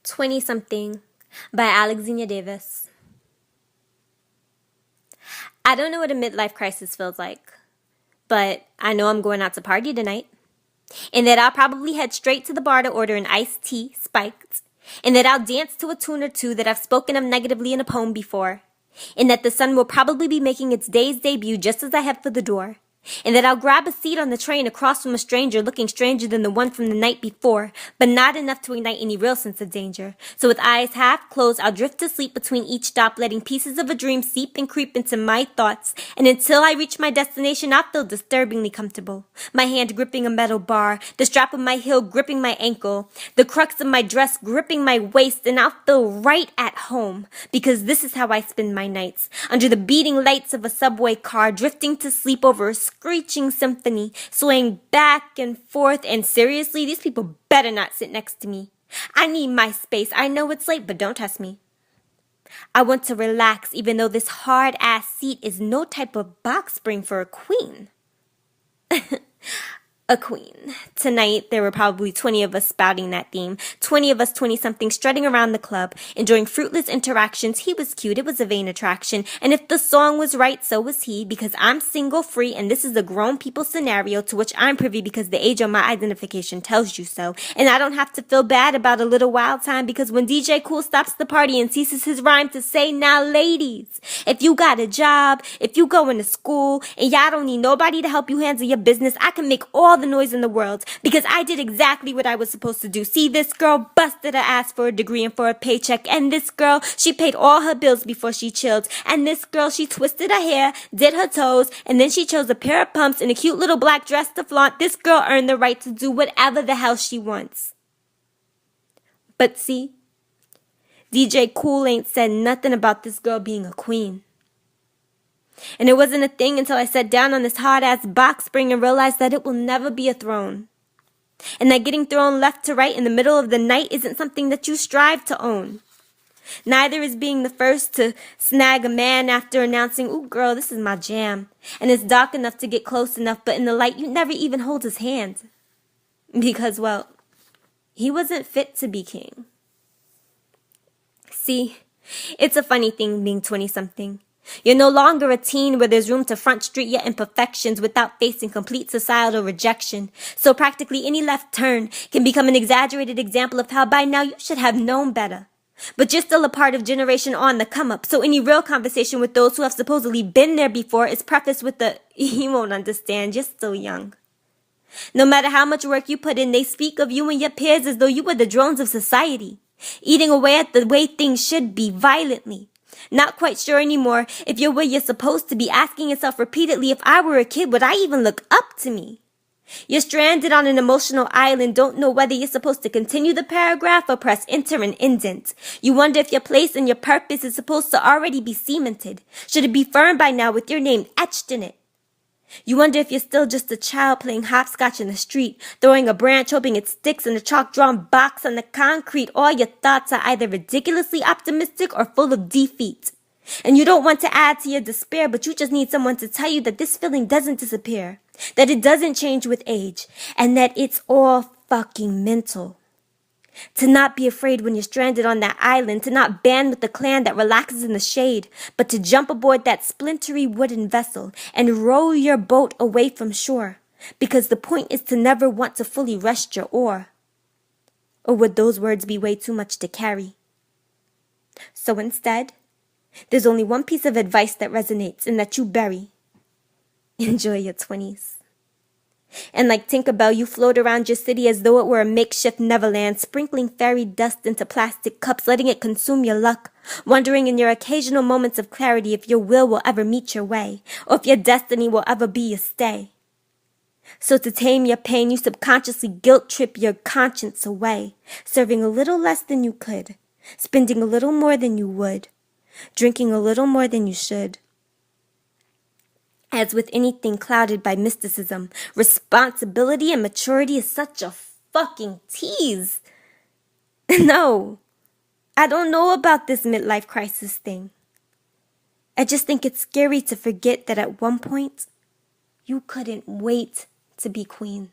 20-something by Alexzenia Davis. I don't know what a midlife crisis feels like, but I know I'm going out to party tonight, and that I'll probably head straight to the bar to order an iced tea, spiked, and that I'll dance to a tune or two that I've spoken of negatively in a poem before, and that the sun will probably be making its day's debut just as I head for the door, and that I'll grab a seat on the train across from a stranger looking stranger than the one from the night before, but not enough to ignite any real sense of danger. So with eyes half closed, I'll drift to sleep between each stop, letting pieces of a dream seep and creep into my thoughts, and until I reach my destination, I'll feel disturbingly comfortable. My hand gripping a metal bar, the strap of my heel gripping my ankle, the crux of my dress gripping my waist, and I'll feel right at home, because this is how I spend my nights, under the beating lights of a subway car, drifting to sleep over a screeching symphony, swaying back and forth, and seriously, these people better not sit next to me. I need my space. I know it's late, but don't test me. I want to relax, even though this hard-ass seat is no type of box spring for a queen. A queen. Tonight, there were probably 20 of us spouting that theme. 20 of us 20-something strutting around the club, enjoying fruitless interactions. He was cute, it was a vain attraction. And if the song was right, so was he, because I'm single, free, and this is a grown people scenario to which I'm privy because the age on my identification tells you so. And I don't have to feel bad about a little wild time, because when DJ Cool stops the party and ceases his rhyme to say, now ladies, if you got a job, if you going to school, and y'all don't need nobody to help you handle your business, I can make all the noise in the world, because I did exactly what I was supposed to do. See, this girl busted her ass for a degree and for a paycheck, and this girl, she paid all her bills before she chilled, and this girl, she twisted her hair, did her toes, and then she chose a pair of pumps and a cute little black dress to flaunt. This girl earned the right to do whatever the hell she wants. But see, DJ Cool ain't said nothing about this girl being a queen. And it wasn't a thing until I sat down on this hard-ass box spring and realized that it will never be a throne. And that getting thrown left to right in the middle of the night isn't something that you strive to own. Neither is being the first to snag a man after announcing, ooh girl, this is my jam. And it's dark enough to get close enough, but in the light you never even hold his hand. Because, well, he wasn't fit to be king. See, it's a funny thing being 20-something. You're no longer a teen where there's room to front street your imperfections without facing complete societal rejection. So practically any left turn can become an exaggerated example of how by now you should have known better. But you're still a part of generation on the come up, so any real conversation with those who have supposedly been there before is prefaced with the, you won't understand, you're still young. No matter how much work you put in, they speak of you and your peers as though you were the drones of society, eating away at the way things should be violently. Not quite sure anymore if you're where you're supposed to be, asking yourself repeatedly, if I were a kid, would I even look up to me? You're stranded on an emotional island, don't know whether you're supposed to continue the paragraph or press enter and indent. You wonder if your place and your purpose is supposed to already be cemented. Should it be firm by now with your name etched in it? You wonder if you're still just a child playing hopscotch in the street, throwing a branch hoping it sticks in a chalk-drawn box on the concrete. All your thoughts are either ridiculously optimistic or full of defeat. And you don't want to add to your despair, but you just need someone to tell you that this feeling doesn't disappear, that it doesn't change with age, and that it's all fucking mental. To not be afraid when you're stranded on that island, to not band with the clan that relaxes in the shade, but to jump aboard that splintery wooden vessel and row your boat away from shore, because the point is to never want to fully rest your oar. Or would those words be way too much to carry? So instead, there's only one piece of advice that resonates and that you bury. Enjoy your 20s. And like Tinkerbell, you float around your city as though it were a makeshift Neverland, sprinkling fairy dust into plastic cups, letting it consume your luck, wondering in your occasional moments of clarity if your will ever meet your way, or if your destiny will ever be your stay. So to tame your pain, you subconsciously guilt-trip your conscience away, serving a little less than you could, spending a little more than you would, drinking a little more than you should. As with anything clouded by mysticism, responsibility and maturity is such a fucking tease. No, I don't know about this midlife crisis thing. I just think it's scary to forget that at one point, you couldn't wait to be queen.